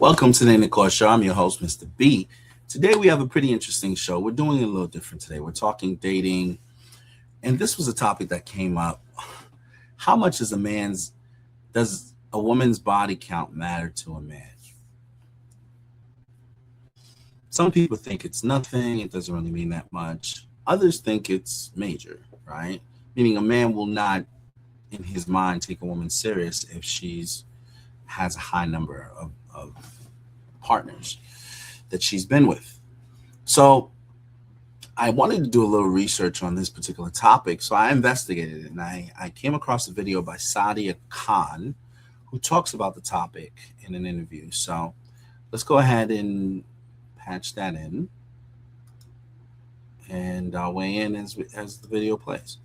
Welcome to the Nicole Show. I'm your host, Mr. B. Today we have a pretty interesting show. We're doing it a little different today. We're talking dating, and this was a topic that came up. How much does a woman's body count matter to a man? Some people think it's nothing, it doesn't really mean that much. Others think it's major, right? Meaning a man will not, in his mind, take a woman serious if she's has a high number of partners that she's been with. So I wanted to do a little research on this particular topic. So I investigated it, and I came across a video by Sadia Khan, who talks about the topic in an interview. So let's go ahead and patch that in, and I'll weigh in as the video plays.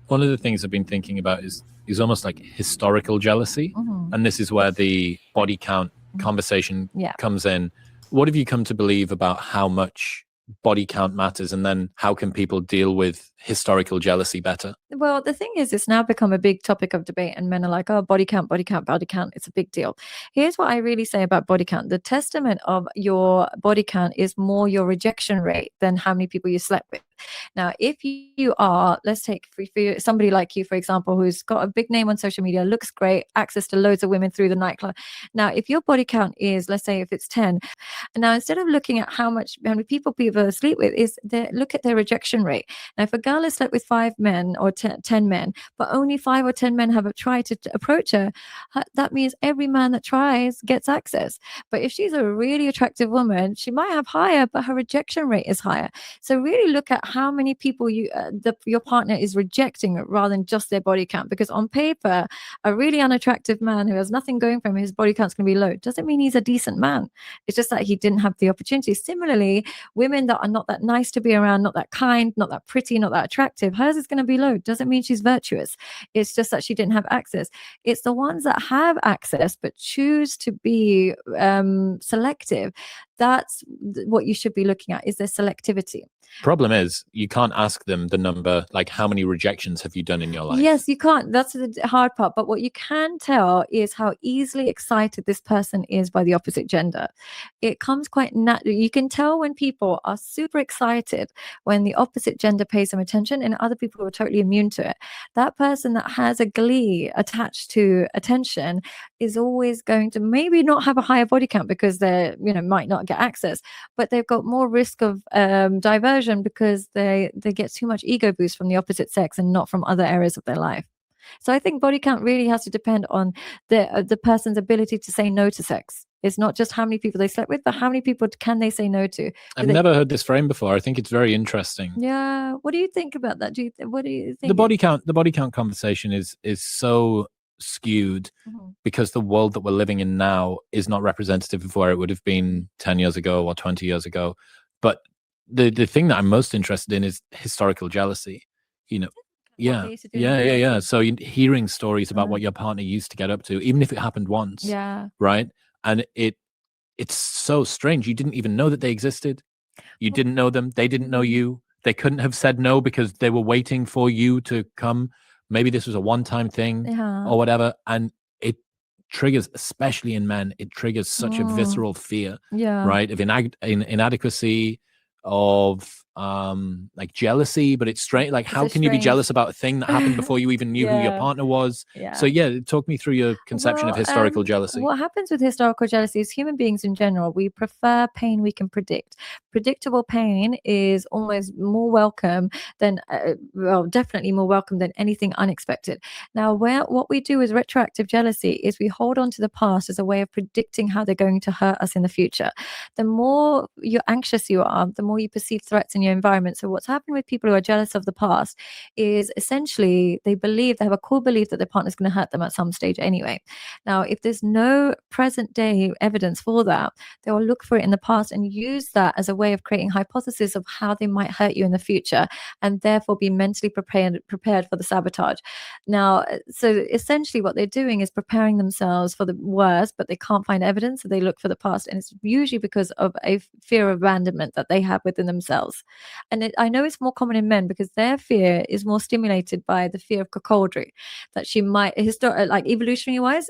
One of the things I've been thinking about is almost like historical jealousy. Mm-hmm. And this is where the body count conversation comes in. What have you come to believe about how much body count matters, and then how can people deal with historical jealousy better? Well, the thing is, it's now become a big topic of debate, and men are like, oh, body count, body count, body count. It's a big deal. Here's what I really say about body count. The testament of your body count is more your rejection rate than how many people you slept with. Now, if you are, let's take for somebody like you, for example, who's got a big name on social media, looks great, access to loads of women through the nightclub. Now, if your body count is, let's say, if it's 10, and now instead of looking at how many people sleep with, look at their rejection rate. Now, if a girl has slept with 5 men or 10 men, but only 5 or 10 men have tried to approach her, that means every man that tries gets access. But if she's a really attractive woman, she might have higher, but her rejection rate is higher. So really look at how many people your partner is rejecting rather than just their body count. Because on paper, a really unattractive man who has nothing going for him, his body count's going to be low. Doesn't mean he's a decent man. It's just that he didn't have the opportunity. Similarly, women that are not that nice to be around, not that kind, not that pretty, not that attractive, hers is going to be low. Doesn't mean she's virtuous. It's just that she didn't have access. It's the ones that have access but choose to be selective. That's what you should be looking at, is their selectivity. Problem is, you can't ask them the number, like how many rejections have you done in your life? Yes, you can't. That's the hard part. But what you can tell is how easily excited this person is by the opposite gender. It comes quite naturally. You can tell when people are super excited when the opposite gender pays them attention, and other people are totally immune to it. That person that has a glee attached to attention is always going to maybe not have a higher body count because they might not get access, but they've got more risk of diversion because they get too much ego boost from the opposite sex and not from other areas of their life. So I think body count really has to depend on the person's ability to say no to sex. It's not just how many people they slept with, but how many people can they say no to? I've never heard this frame before. I think it's very interesting. Yeah. What do you think about that? What do you think? The body count conversation is so skewed because the world that we're living in now is not representative of where it would have been 10 years ago or 20 years ago. But the thing that I'm most interested in is historical jealousy. Yeah. So hearing stories about what your partner used to get up to, even if it happened once, right? And it's so strange. You didn't even know that they existed. You didn't know them. They didn't know you. They couldn't have said no because they were waiting for you to come. Maybe this was a one-time thing or whatever. And it triggers, especially in men, it triggers such a visceral fear, right? Of inadequacy, of like jealousy. But it's strange, like how can you be jealous about a thing that happened before you even knew who your partner was? So talk me through your conception of historical jealousy. What happens with historical jealousy is human beings in general, we prefer pain we can predict. Predictable pain is almost more welcome than definitely more welcome than anything unexpected. Now, what we do with retroactive jealousy is we hold on to the past as a way of predicting how they're going to hurt us in the future. The more you're anxious you are, the more you perceive threats in your environment. So what's happened with people who are jealous of the past is essentially they have a core belief that their partner's going to hurt them at some stage anyway. Now, if there's no present day evidence for that, they will look for it in the past and use that as a way of creating hypotheses of how they might hurt you in the future, and therefore be mentally prepared for the sabotage. Now, so essentially what they're doing is preparing themselves for the worst, but they can't find evidence, so they look for the past, and it's usually because of a fear of abandonment that they have within themselves. And I know it's more common in men because their fear is more stimulated by the fear of cuckoldry, that she might, like evolutionary wise,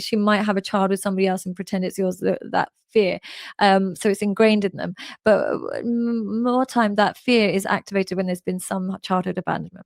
she might have a child with somebody else and pretend it's yours, that fear. So it's ingrained in them. But more time, that fear is activated when there's been some childhood abandonment.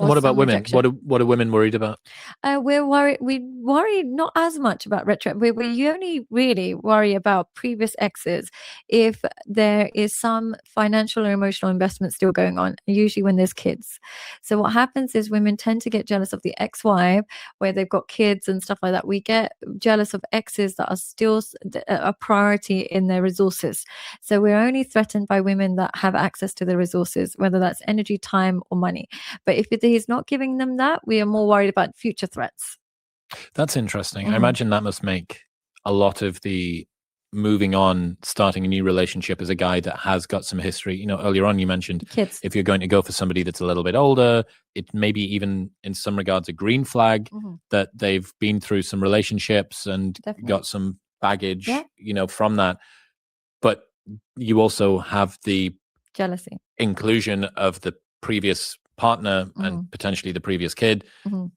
And what about women? What are women worried about? We're worried. We worry not as much about retro. We only really worry about previous exes if there is some financial or emotional investment still going on, usually when there's kids. So what happens is women tend to get jealous of the ex-wife where they've got kids and stuff like that. We get jealous of exes that are still a priority in their resources. So we're only threatened by women that have access to the resources, whether that's energy, time, or money. But if he's not giving them that, we are more worried about future threats. That's interesting. I imagine that must make a lot of the moving on, starting a new relationship as a guy that has got some history. You know, earlier on you mentioned kids. If you're going to go for somebody that's a little bit older, it may be even in some regards a green flag that they've been through some relationships and got some baggage, you know, from that. But you also have the jealousy inclusion of the previous partner and potentially the previous kid,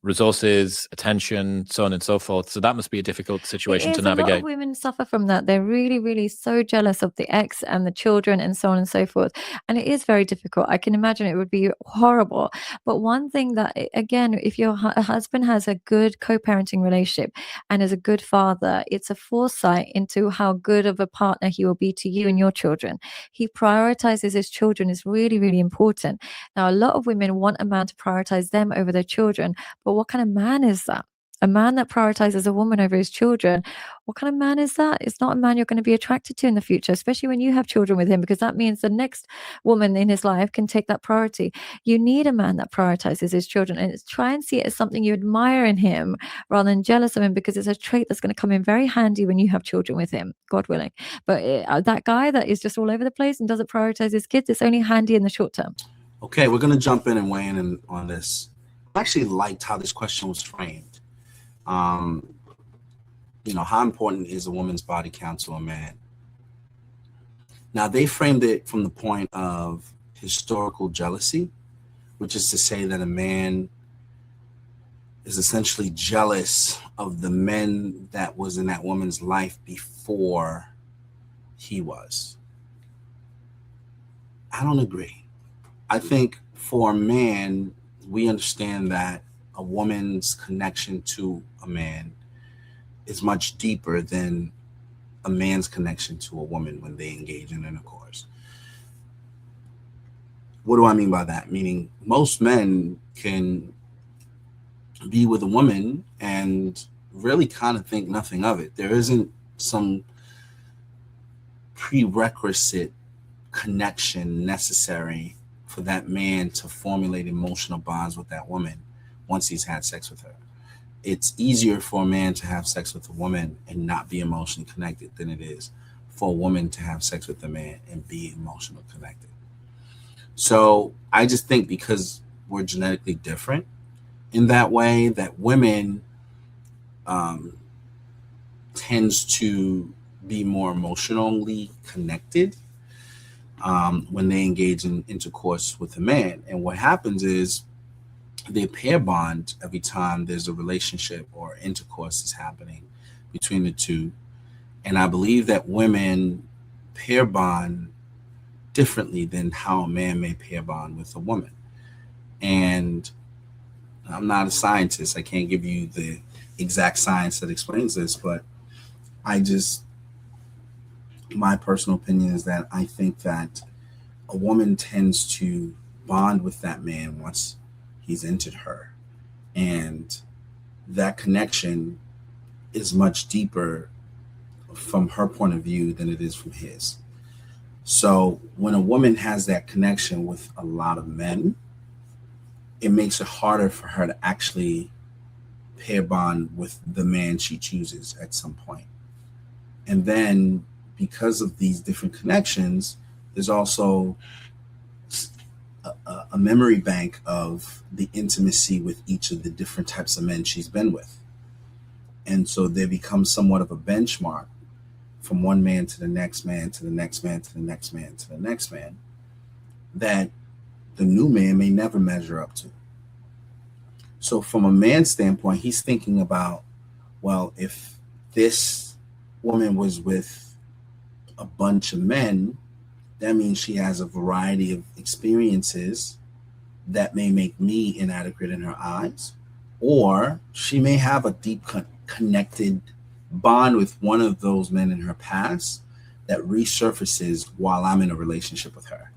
resources, attention, so on and so forth. So that must be a difficult situation to navigate. A lot of women suffer from that. They're really, really so jealous of the ex and the children and so on and so forth. And it is very difficult. I can imagine it would be horrible. But one thing that, again, if your husband has a good co-parenting relationship and is a good father, it's a foresight into how good of a partner he will be to you and your children. He prioritizes his children is really, really important. Now, a lot of women want a man to prioritize them over their children, but what kind of man is that? A man that prioritizes a woman over his children, what kind of man is that? It's not a man you're going to be attracted to in the future, especially when you have children with him, because that means the next woman in his life can take that priority. You need a man that prioritizes his children, and try and see it as something you admire in him rather than jealous of him, because it's a trait that's going to come in very handy when you have children with him, God willing. But that guy that is just all over the place and doesn't prioritize his kids, it's only handy in the short term. Okay, we're going to jump in and weigh in on this. I actually liked how this question was framed. You know, how important is a woman's body count to a man? Now, they framed it from the point of historical jealousy, which is to say that a man is essentially jealous of the men that was in that woman's life before he was. I don't agree. I think for a man, we understand that a woman's connection to a man is much deeper than a man's connection to a woman when they engage in intercourse. What do I mean by that? Meaning most men can be with a woman and really kind of think nothing of it. There isn't some prerequisite connection necessary for that man to formulate emotional bonds with that woman once he's had sex with her. It's easier for a man to have sex with a woman and not be emotionally connected than it is for a woman to have sex with a man and be emotionally connected. So I just think because we're genetically different in that way, that women tends to be more emotionally connected when they engage in intercourse with a man. And what happens is they pair bond every time there's a relationship or intercourse is happening between the two. And I believe that women pair bond differently than how a man may pair bond with a woman. And I'm not a scientist. I can't give you the exact science that explains this, but my personal opinion is that I think that a woman tends to bond with that man once he's entered her. And that connection is much deeper from her point of view than it is from his. So when a woman has that connection with a lot of men, it makes it harder for her to actually pair bond with the man she chooses at some point. And then because of these different connections, there's also a memory bank of the intimacy with each of the different types of men she's been with. And so they become somewhat of a benchmark from one man to the next man, to the next man, to the next man, to the next man. that the new man may never measure up to. So from a man's standpoint, he's thinking about, well, if this woman was with a bunch of men, that means she has a variety of experiences that may make me inadequate in her eyes, or she may have a deep connected bond with one of those men in her past that resurfaces while I'm in a relationship with her.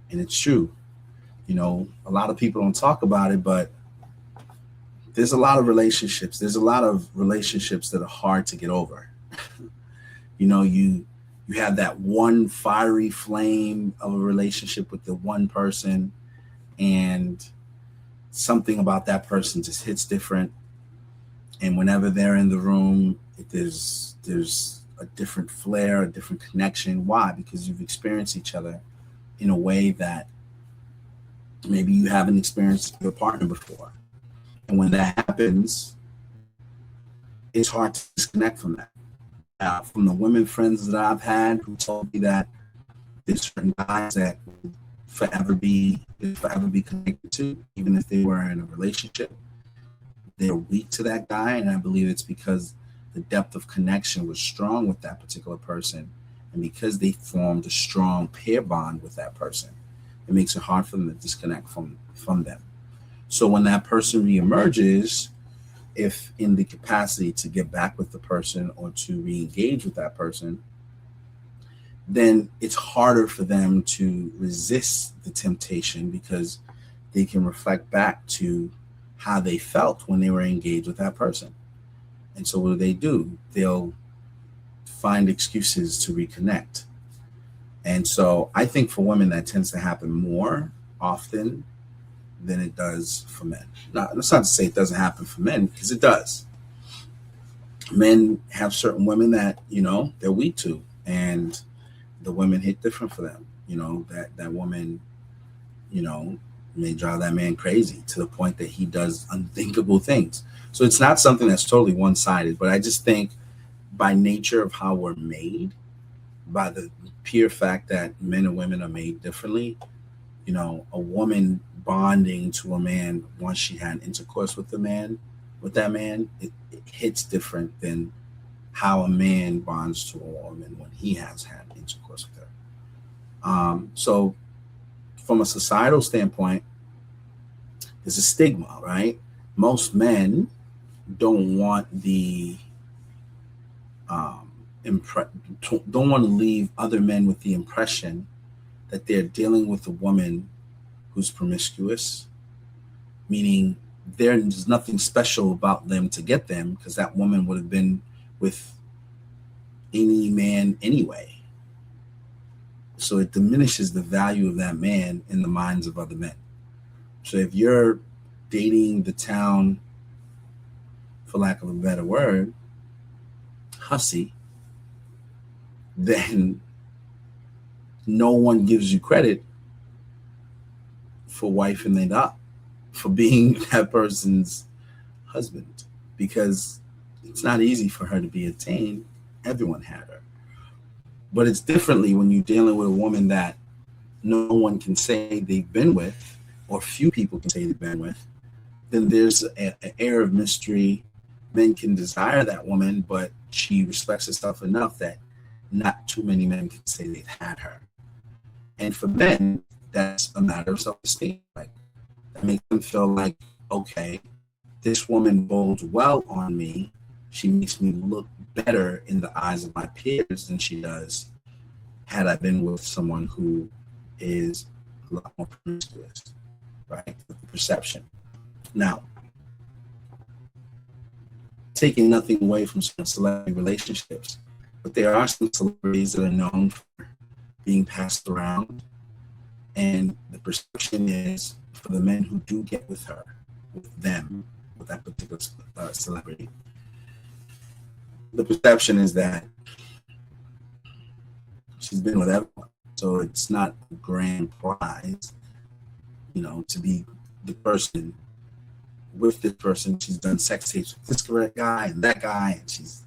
And it's true. You know, a lot of people don't talk about it, but there's a lot of relationships. There's a lot of relationships that are hard to get over. You know, you have that one fiery flame of a relationship with the one person, and something about that person just hits different. And whenever they're in the room, there's a different flair, a different connection. Why? Because you've experienced each other in a way that maybe you haven't experienced your partner before. And when that happens, it's hard to disconnect from that. From the women friends that I've had who told me that there's certain guys that will forever be connected to, even if they were in a relationship. They're weak to that guy, and I believe it's because the depth of connection was strong with that particular person, and because they formed a strong pair bond with that person, it makes it hard for them to disconnect from them. So when that person reemerges, if in the capacity to get back with the person or to re-engage with that person, then it's harder for them to resist the temptation because they can reflect back to how they felt when they were engaged with that person. And so what do? They'll find excuses to reconnect. And so I think for women that tends to happen more often than it does for men. Now, that's not to say it doesn't happen for men, because it does. Men have certain women that, you know, they're weak to, and the women hit different for them. You know, that woman, you know, may drive that man crazy to the point that he does unthinkable things. So it's not something that's totally one-sided, but I just think by nature of how we're made, by the pure fact that men and women are made differently, you know, a woman bonding to a man once she had intercourse with that man, it hits different than how a man bonds to a woman when he has had intercourse with her. So from a societal standpoint, there's a stigma, right? Most men don't want don't want to leave other men with the impression that they're dealing with a woman who's promiscuous, meaning there's nothing special about them to get them, because that woman would have been with any man anyway. So it diminishes the value of that man in the minds of other men. So if you're dating the town, for lack of a better word, hussy, then no one gives you credit for wifing it up, for being that person's husband, because it's not easy for her to be attained. Everyone had her. But it's differently when you're dealing with a woman that no one can say they've been with, or few people can say they've been with. Then there's an air of mystery. Men can desire that woman, but she respects herself enough that not too many men can say they've had her. And for men, that's a matter of self-esteem. Like, that makes them feel like, okay, this woman bodes well on me. She makes me look better in the eyes of my peers than she does had I been with someone who is a lot more promiscuous, right? The perception. Now, taking nothing away from some celebrity relationships, but there are some celebrities that are known for being passed around, and the perception is for the men who do get with her, with that particular celebrity, the perception is that she's been with everyone. So it's not a grand prize, you know, to be the person with this person. She's done sex tapes with this correct guy and that guy, and she's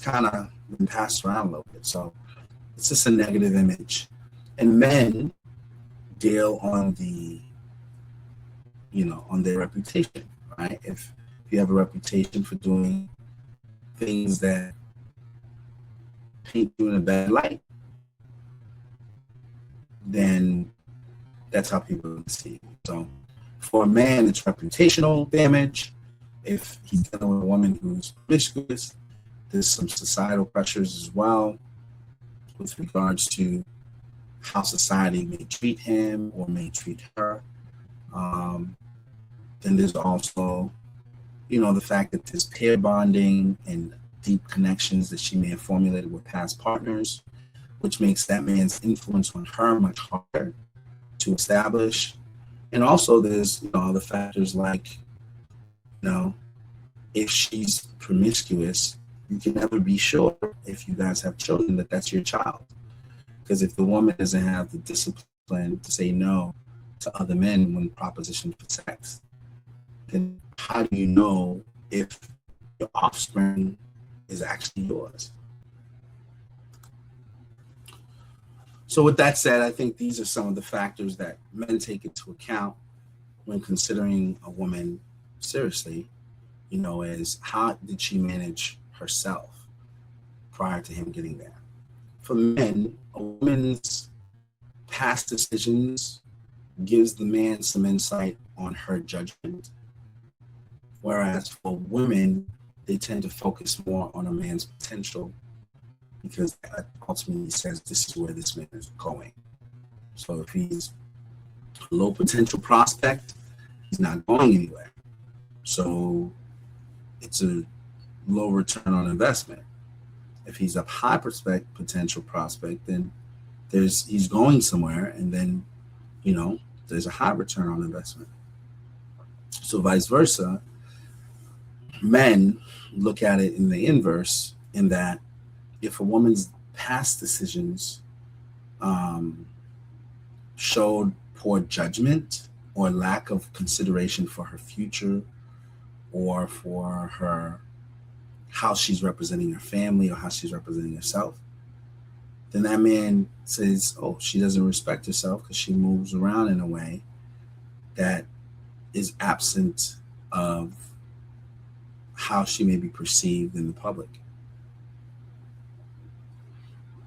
kind of been passed around a little bit. So it's just a negative image. And men deal on the, on their reputation, right? If you have a reputation for doing things that paint you in a bad light, then that's how people see you. So for a man, it's reputational damage. If he's dealing with a woman who's promiscuous, there's some societal pressures as well with regards to how society may treat him or may treat her. Then there's also, the fact that there's pair bonding and deep connections that she may have formulated with past partners, which makes that man's influence on her much harder to establish. And also there's, other factors like, if she's promiscuous, you can never be sure if you guys have children that that's your child. Because if the woman doesn't have the discipline to say no to other men when propositioned for sex, then how do you know if your offspring is actually yours? So with that said, I think these are some of the factors that men take into account when considering a woman seriously, as how did she manage herself prior to him getting there? For men, a woman's past decisions gives the man some insight on her judgment. Whereas for women, they tend to focus more on a man's potential because that ultimately says this is where this man is going. So if he's a low potential prospect, he's not going anywhere. So it's a low return on investment. If he's a high potential prospect, then he's going somewhere, and then there's a high return on investment. So vice versa, men look at it in the inverse, in that if a woman's past decisions showed poor judgment or lack of consideration for her future or for her how she's representing her family or how she's representing herself, then that man says, oh, she doesn't respect herself because she moves around in a way that is absent of how she may be perceived in the public.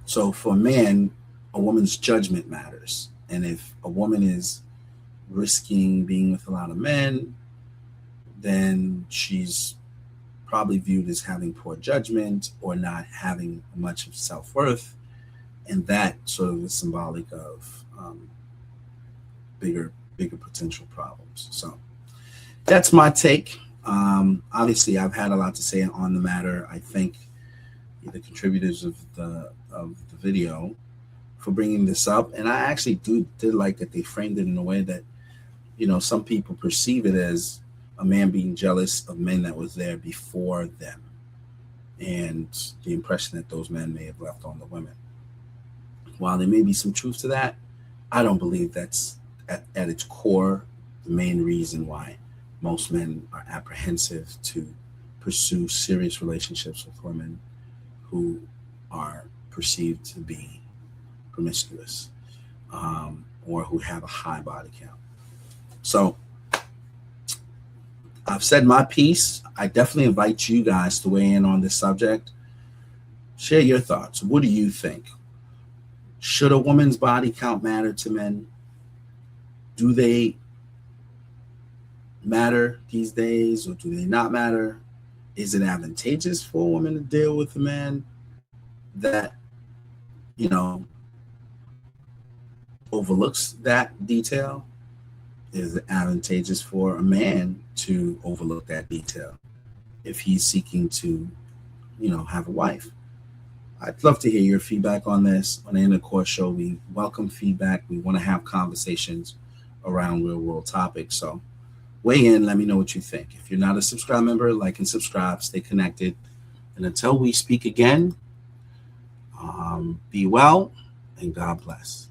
So for a man, a woman's judgment matters. And if a woman is risking being with a lot of men, then she's probably viewed as having poor judgment or not having much of self-worth. And that sort of is symbolic of bigger potential problems. So that's my take. Obviously, I've had a lot to say on the matter. I thank the contributors of the video for bringing this up. And I actually did like that they framed it in a way that, some people perceive it as a man being jealous of men that was there before them, and the impression that those men may have left on the women. While there may be some truth to that, I don't believe that's at its core the main reason why most men are apprehensive to pursue serious relationships with women who are perceived to be promiscuous or who have a high body count. So I've said my piece. I definitely invite you guys to weigh in on this subject. Share your thoughts. What do you think? Should a woman's body count matter to men? Do they matter these days, or do they not matter? Is it advantageous for a woman to deal with a man that, overlooks that detail? Is it advantageous for a man to overlook that detail if he's seeking to, have a wife? I'd love to hear your feedback on this. On the Inner Core Show, we welcome feedback. We want to have conversations around real world topics. So weigh in, let me know what you think. If you're not a subscribe member, like and subscribe, stay connected. And until we speak again, be well and God bless.